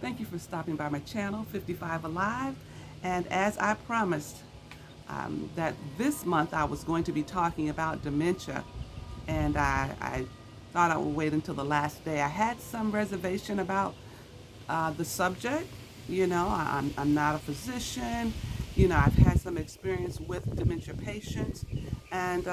Thank you for stopping by my channel, 55 Alive. And as I promised, that this month I was going to be talking about dementia, and I thought I would wait until the last day. I had some reservation about the subject. I'm not a physician. I've had some experience with dementia patients, and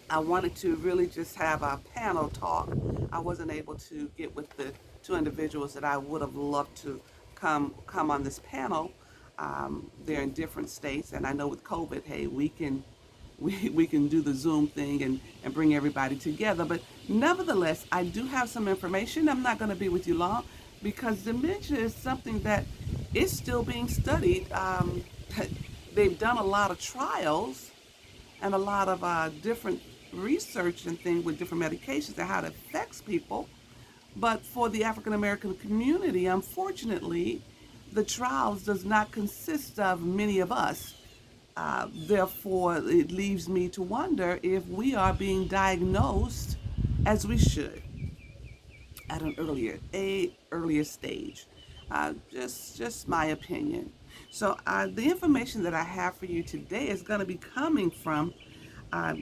I wanted to really just have a panel talk. I wasn't able to get with the two individuals that I would have loved to come on this panel. They're in different states, and I know with COVID, hey, we can do the Zoom thing and bring everybody together. But nevertheless, I do have some information. I'm not going to be with you long because dementia is something that is still being studied. They've done a lot of trials and a lot of different research and things with different medications and how it affects people. But for the African American community, unfortunately, the trials does not consist of many of us. Therefore, it leaves me to wonder if we are being diagnosed as we should at an earlier stage. Just my opinion. So the information that I have for you today is going to be coming from uh,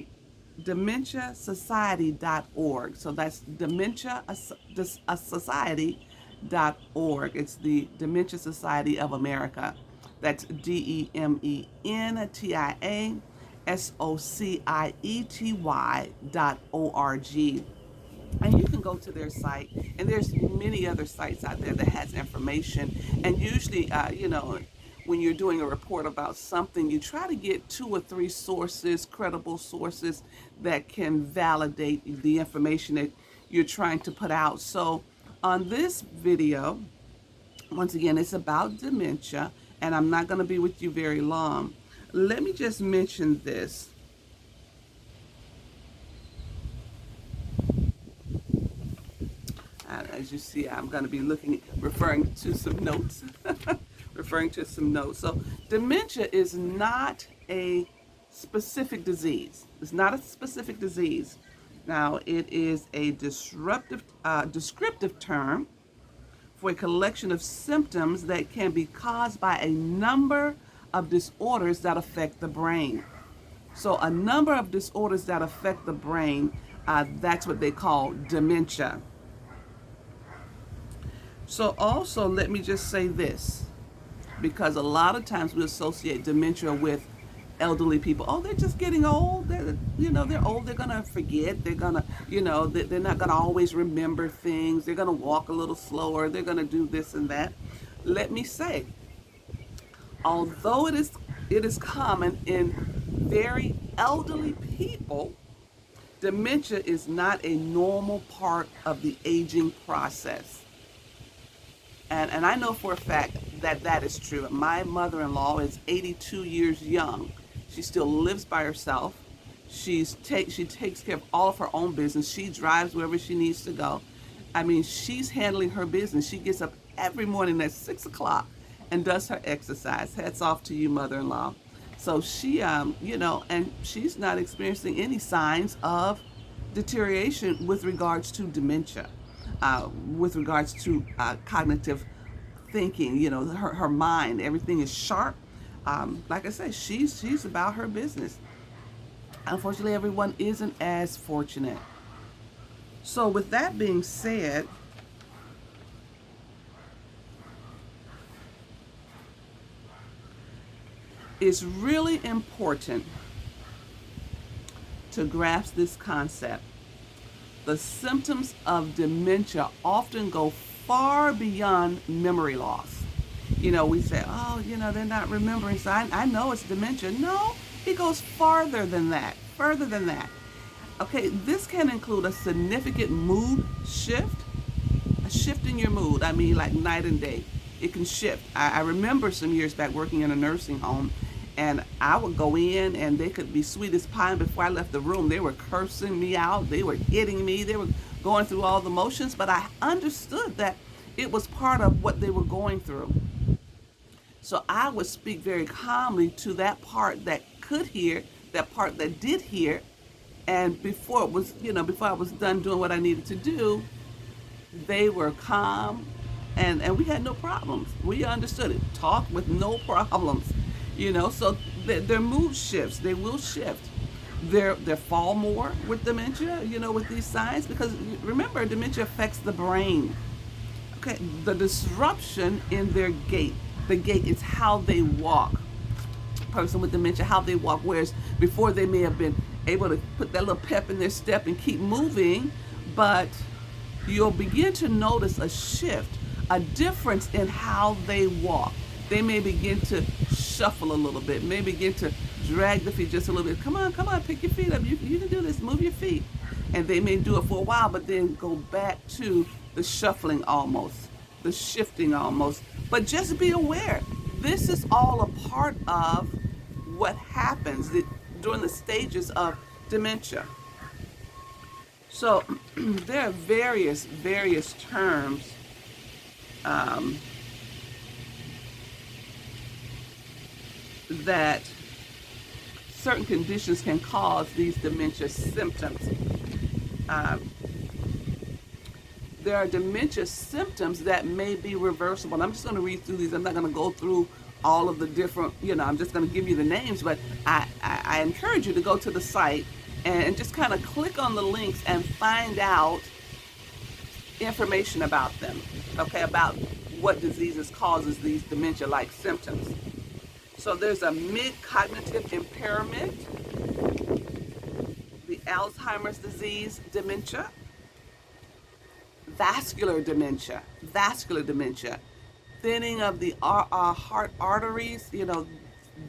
Dementia-Society.org. So that's Dementia-Society.org. It's the Dementia Society of America. That's DEMENTIA-SOCIETY.org. And you can go to their site, and there's many other sites out there that has information. And usually, when you're doing a report about something, you try to get two or three sources, credible sources that can validate the information that you're trying to put out. So on this video, once again, it's about dementia, and I'm not going to be with you very long. Let me just mention this. As you see, I'm going to be referring to some notes. So dementia is not a specific disease. It's not a specific disease. Now, it is a descriptive term for a collection of symptoms that can be caused by a number of disorders that affect the brain. So a number of disorders that affect the brain, that's what they call dementia. So also, let me just say this, because a lot of times we associate dementia with elderly people. Oh, they're just getting old. They're old. They're gonna forget. They're gonna, they're not gonna always remember things. They're gonna walk a little slower. They're gonna do this and that. Let me say, although it is common in very elderly people, dementia is not a normal part of the aging process. And I know for a fact that that is true. My mother-in-law is 82 years young. She still lives by herself. She takes care of all of her own business. She drives wherever she needs to go. I mean, she's handling her business. She gets up every morning at 6 o'clock and does her exercise. Hats off to you, mother-in-law. So she, and she's not experiencing any signs of deterioration with regards to dementia. With regards to cognitive thinking, her mind, everything is sharp. Like I said, she's about her business. Unfortunately, everyone isn't as fortunate. So with that being said, it's really important to grasp this concept. The symptoms of dementia often go far beyond memory loss. We say, oh, they're not remembering, so I know it's dementia. No, it goes farther than that, Okay, this can include a significant mood shift, a shift in your mood. I mean, like night and day. It can shift. I remember some years back working in a nursing home, and I would go in and they could be sweet as pie, and before I left the room, they were cursing me out, they were hitting me, they were going through all the motions, but I understood that it was part of what they were going through. So I would speak very calmly to that part that could hear, that part that did hear, and before I was done doing what I needed to do, they were calm, and we had no problems. We understood it. Talk with no problems, So their mood shifts. They will shift. They fall more with dementia, with these signs, because remember, dementia affects the brain. Okay, the disruption in their gait. The gait is how they walk. Person with dementia, how they walk, whereas before they may have been able to put that little pep in their step and keep moving, but you'll begin to notice a shift, a difference in how they walk. They may begin to shuffle a little bit, may begin to drag the feet just a little bit. Come on, pick your feet up. You can do this, move your feet. And they may do it for a while, but then go back to the shuffling almost, the shifting almost. But just be aware, this is all a part of what happens during the stages of dementia. So there are various terms that certain conditions can cause these dementia symptoms. There are dementia symptoms that may be reversible. And I'm just going to read through these. I'm not going to go through all of the different, I'm just going to give you the names, but I encourage you to go to the site and just kind of click on the links and find out information about them, okay, about what diseases causes these dementia-like symptoms. So there's a mid-cognitive impairment, the Alzheimer's disease dementia, vascular dementia, thinning of the heart arteries,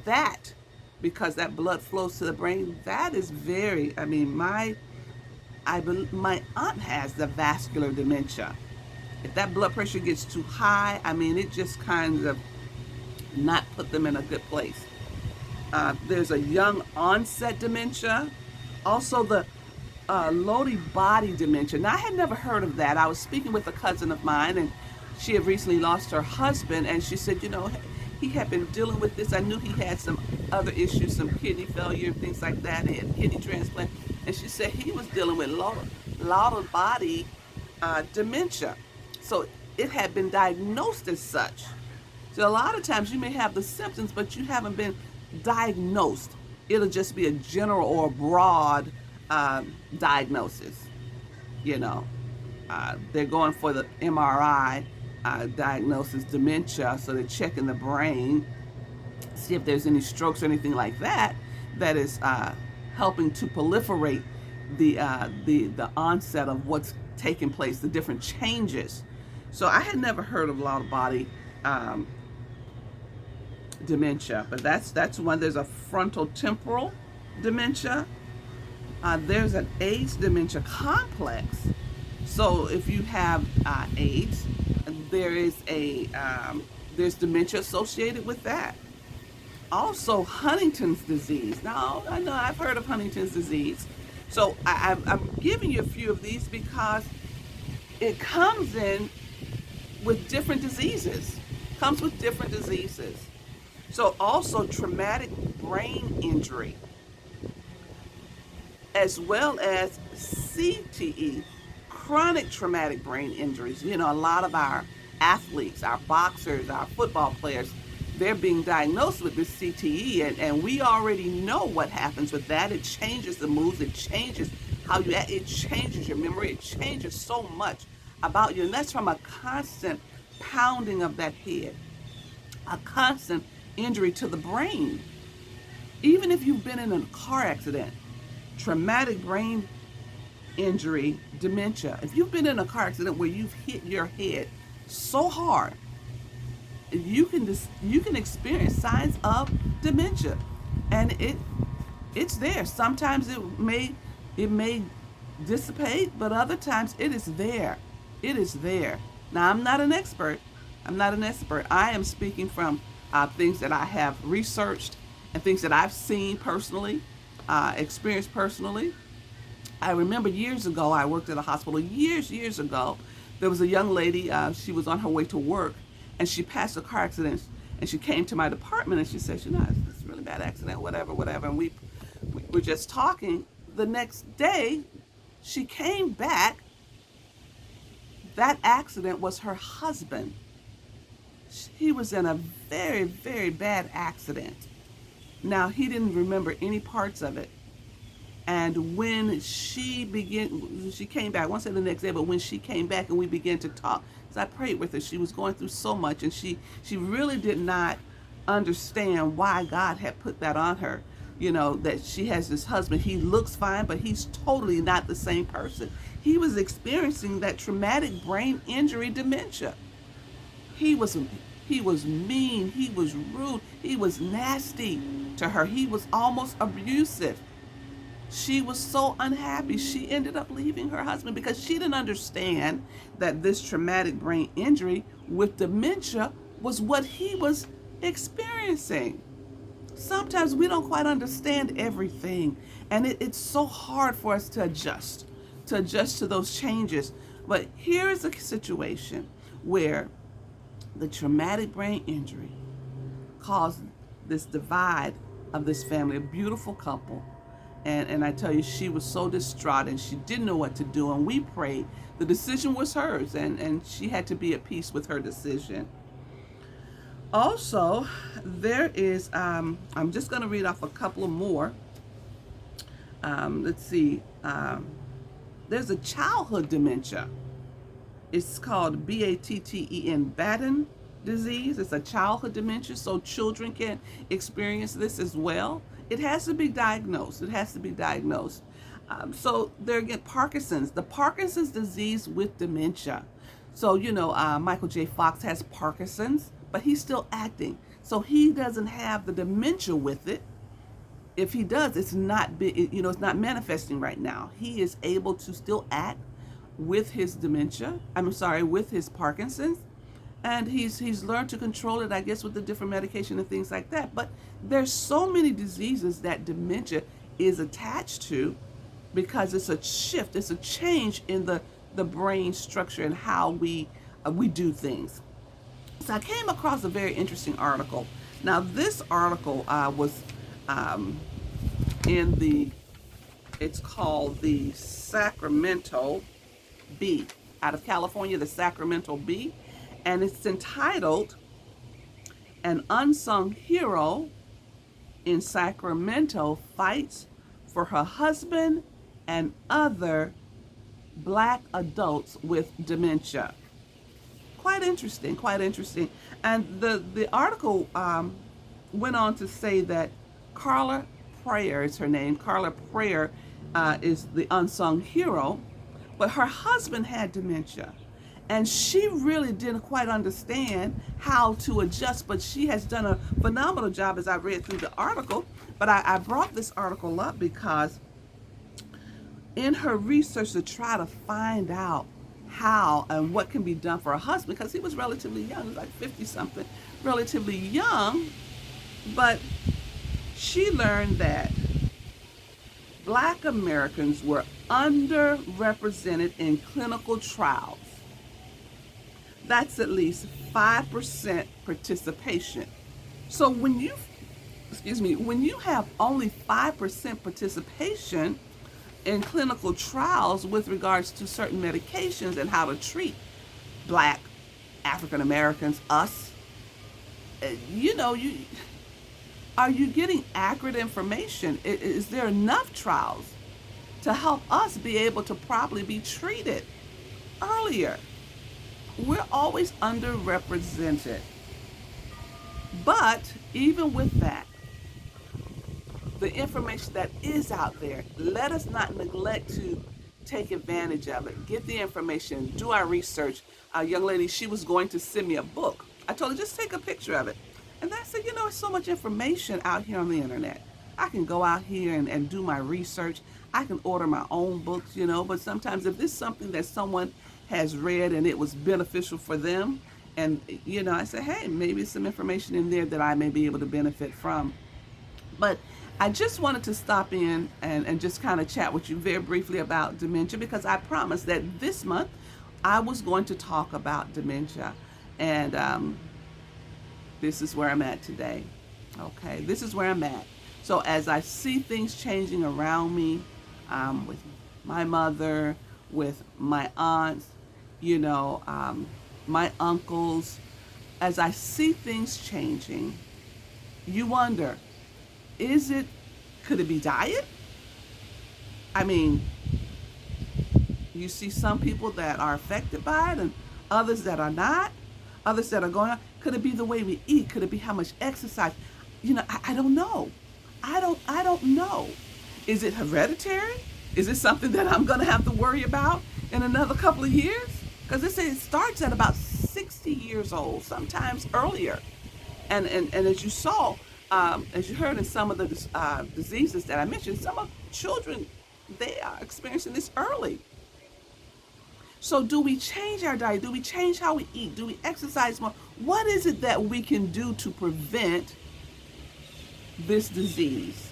that, because that blood flows to the brain, that is very, my aunt has the vascular dementia. If that blood pressure gets too high, it just kind of not put them in a good place. There's a young onset dementia. Also the Lodi body dementia. Now, I had never heard of that. I was speaking with a cousin of mine, and she had recently lost her husband, and she said, he had been dealing with this. I knew he had some other issues, some kidney failure, things like that, and kidney transplant. And she said he was dealing with Lodi body dementia. So it had been diagnosed as such. So a lot of times you may have the symptoms, but you haven't been diagnosed. It'll just be a general or a broad diagnosis. They're going for the MRI diagnosis, dementia, so they're checking the brain, see if there's any strokes or anything like that that is helping to proliferate the onset of what's taking place, the different changes. So I had never heard of Lodi body dementia, but that's one. There's a frontal temporal dementia. There's an AIDS dementia complex. So if you have AIDS, there's dementia associated with that. Also, Huntington's disease. Now, I know I've heard of Huntington's disease. So I'm giving you a few of these because it comes in with different diseases. So also traumatic brain injury, as well as CTE, chronic traumatic brain injuries. A lot of our athletes, our boxers, our football players, they're being diagnosed with this CTE, and we already know what happens with that. It changes the moves, it changes how you act, it changes your memory, it changes so much about you, and that's from a constant pounding of that head, a constant injury to the brain. Even if you've been in a car accident, traumatic brain injury, dementia, if you've been in a car accident where you've hit your head so hard, you can experience signs of dementia, and it's there. Sometimes it may dissipate, but other times it is there. Now, I'm not an expert. I am speaking from things that I have researched and things that I've seen personally, experienced personally. I remember years ago, I worked at a hospital years ago. There was a young lady, she was on her way to work, and she passed a car accident, and she came to my department, and she said, it's a really bad accident, whatever. And we were just talking. The next day, she came back that accident was her husband. He was in a very, very bad accident. Now, he didn't remember any parts of it. And when she came back, I won't say the next day, but when she came back and we began to talk, because I prayed with her, she was going through so much, and she really did not understand why God had put that on her. You know, that she has this husband. He looks fine, but he's totally not the same person. He was experiencing that traumatic brain injury dementia. He was mean, he was rude, he was nasty to her. He was almost abusive. She was so unhappy. She ended up leaving her husband because she didn't understand that this traumatic brain injury with dementia was what he was experiencing. Sometimes we don't quite understand everything, and it's so hard for us to adjust to those changes. But here is a situation where the traumatic brain injury caused this divide of this family, a beautiful couple. And I tell you, she was so distraught and she didn't know what to do. And we prayed. The decision was hers, and she had to be at peace with her decision. Also, there is, I'm just going to read off a couple of more. Let's see. There's a childhood dementia. It's called Batten, Batten disease. It's a childhood dementia, so children can experience this as well. It has to be diagnosed. So there again, Parkinson's, the Parkinson's disease with dementia. So, Michael J. Fox has Parkinson's, but he's still acting. So he doesn't have the dementia with it. If he does, it's not manifesting right now. He is able to still act with his dementia. With his Parkinson's. And he's learned to control it, I guess, with the different medication and things like that. But there's so many diseases that dementia is attached to because it's a shift, it's a change in the brain structure and how we do things. So I came across a very interesting article. Now, this article was it's called the Sacramento Bee, out of California, the Sacramento Bee. And it's entitled An Unsung Hero in Sacramento Fights for Her Husband and Other Black Adults with Dementia. Quite interesting. And the article went on to say that Carla Prayer is her name. Carla Prayer is the unsung hero, but her husband had dementia. And she really didn't quite understand how to adjust, but she has done a phenomenal job as I read through the article. But I brought this article up because in her research to try to find out how and what can be done for her husband, because he was relatively young, he was like 50-something, relatively young, but she learned that Black Americans were underrepresented in clinical trials. That's at least 5% participation. So when you have only 5% participation in clinical trials with regards to certain medications and how to treat Black, African Americans, us, are you getting accurate information? Is there enough trials to help us be able to properly be treated earlier? We're always underrepresented. But even with that, the information that is out there, let us not neglect to take advantage of it. Get the information, do our research. A young lady, she was going to send me a book. I told her, just take a picture of it. And I said, there's so much information out here on the internet. I can go out here and do my research. I can order my own books, but sometimes if it's something that someone has read and it was beneficial for them, and I say, hey, maybe some information in there that I may be able to benefit from. But I just wanted to stop in and just kind of chat with you very briefly about dementia, because I promised that this month I was going to talk about dementia. And this is where I'm at today. Okay, this is where I'm at. So as I see things changing around me, with my mother, with my aunts, you know, my uncles, as I see things changing, you wonder, is it, could it be diet? I mean, you see some people that are affected by it and others that are not, others that are going on. Could it be the way we eat? Could it be how much exercise? I don't know. I don't know. Is it hereditary? Is it something that I'm going to have to worry about in another couple of years? Because they say it starts at about 60 years old, sometimes earlier. And as you saw, as you heard in some of the diseases that I mentioned, some of children, they are experiencing this early. So do we change our diet? Do we change how we eat? Do we exercise more? What is it that we can do to prevent this disease?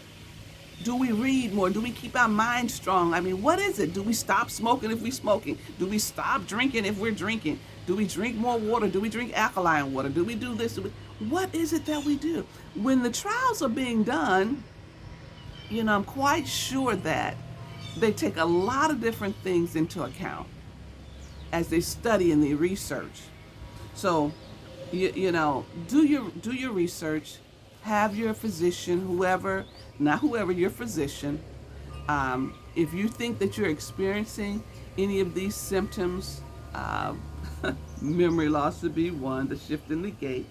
Do we read more? Do we keep our mind strong? I mean, what is it? Do we stop smoking if we're smoking? Do we stop drinking if we're drinking? Do we drink more water? Do we drink alkaline water? Do we do this? What is it that we do? When the trials are being done, I'm quite sure that they take a lot of different things into account as they study and they research. So, do your research. Have your physician, your physician. If you think that you're experiencing any of these symptoms, memory loss would be one, the shift in the gait.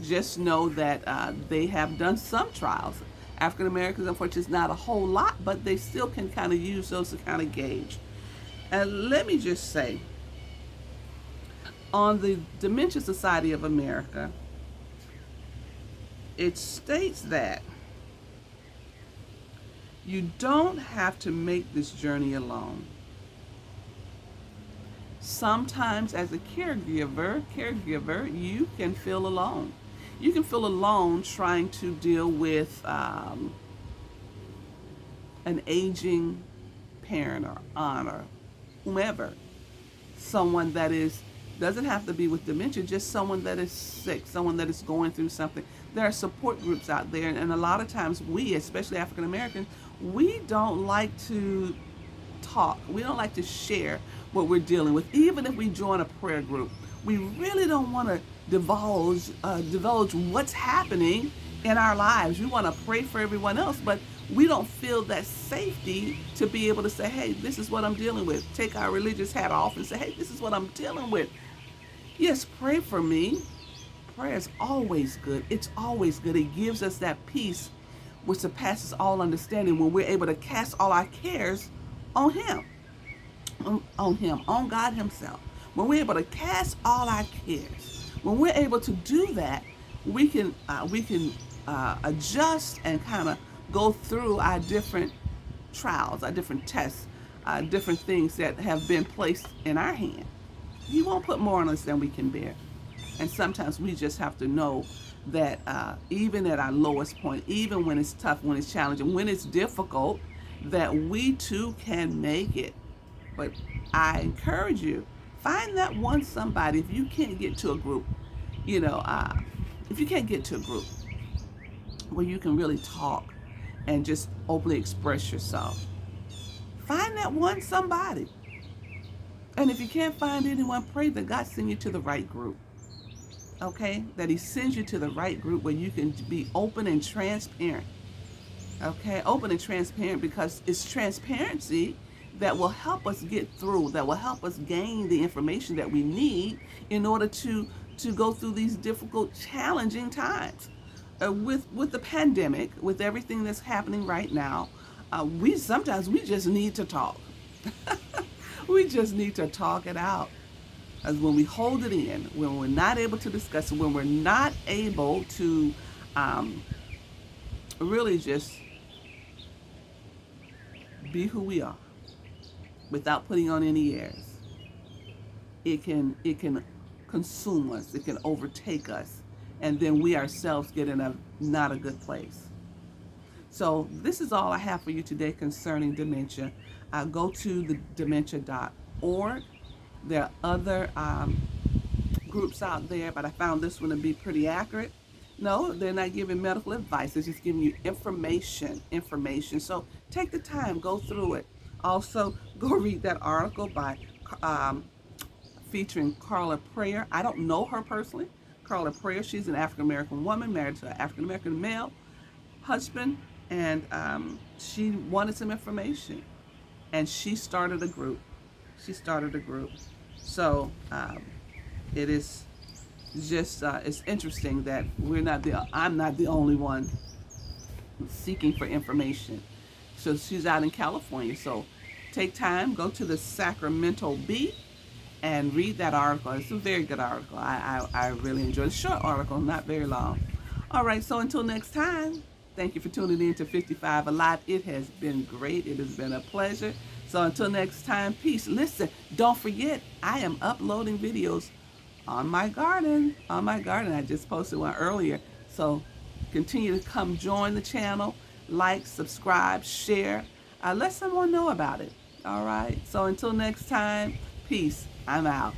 Just know that they have done some trials. African Americans, unfortunately, it's not a whole lot, but they still can kind of use those to kind of gauge. And let me just say, on the Dementia Society of America, it states that you don't have to make this journey alone. Sometimes as a caregiver, you can feel alone. You can feel alone trying to deal with an aging parent or aunt or whomever. Someone that doesn't have to be with dementia, just someone that is sick, someone that is going through something. There are support groups out there, and a lot of times we, especially African Americans, we don't like to talk. We don't like to share what we're dealing with. Even if we join a prayer group, we really don't want to divulge what's happening in our lives. We want to pray for everyone else, but we don't feel that safety to be able to say, hey, this is what I'm dealing with. Take our religious hat off and say, hey, this is what I'm dealing with. Yes, pray for me. Prayer is always good. It's always good. It gives us that peace which surpasses all understanding when we're able to cast all our cares on Him, on God Himself. When we're able to cast all our cares, when we're able to do that, we can adjust and kind of go through our different trials, our different tests, different things that have been placed in our hand. He won't put more on us than we can bear. And sometimes we just have to know that even at our lowest point, even when it's tough, when it's challenging, when it's difficult, that we too can make it. But I encourage you, find that one somebody. If you can't get to a group, if you can't get to a group where you can really talk and just openly express yourself, find that one somebody. And if you can't find anyone, pray that God send you to the right group. Okay? That He sends you to the right group where you can be open and transparent. Okay? Open and transparent, because it's transparency that will help us get through, that will help us gain the information that we need in order to go through these difficult, challenging times. With the pandemic, with everything that's happening right now, we just need to talk. We just need to talk it out. As when we hold it in, when we're not able to discuss it, when we're not able to really just be who we are without putting on any airs, it can consume us, it can overtake us, and then we ourselves get in not a good place. So this is all I have for you today concerning dementia. Go to the dementia.org. There are other groups out there, but I found this one to be pretty accurate. No, they're not giving medical advice. They're just giving you information. So take the time, go through it. Also, go read that article by featuring Carla Prayer. I don't know her personally. Carla Prayer, she's an African American woman married to an African American male husband, and she wanted some information, and she started a group. So it is just it's interesting that I'm not the only one seeking for information. So she's out in California. So take time, go to the Sacramento Bee and read that article. It's a very good article. I really enjoyed it. Short article, not very long. All right, so until next time, thank you for tuning in to 55 Alive. It has been great. It has been a pleasure. So until next time, peace. Listen, don't forget, I am uploading videos on my garden. I just posted one earlier. So continue to come join the channel, like, subscribe, share. Let someone know about it. All right. So until next time, peace. I'm out.